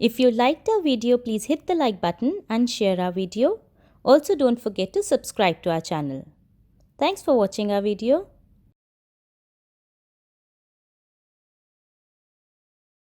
If you liked our video, please hit the like button and share our video. Also, don't forget to subscribe to our channel. Thanks for watching our video.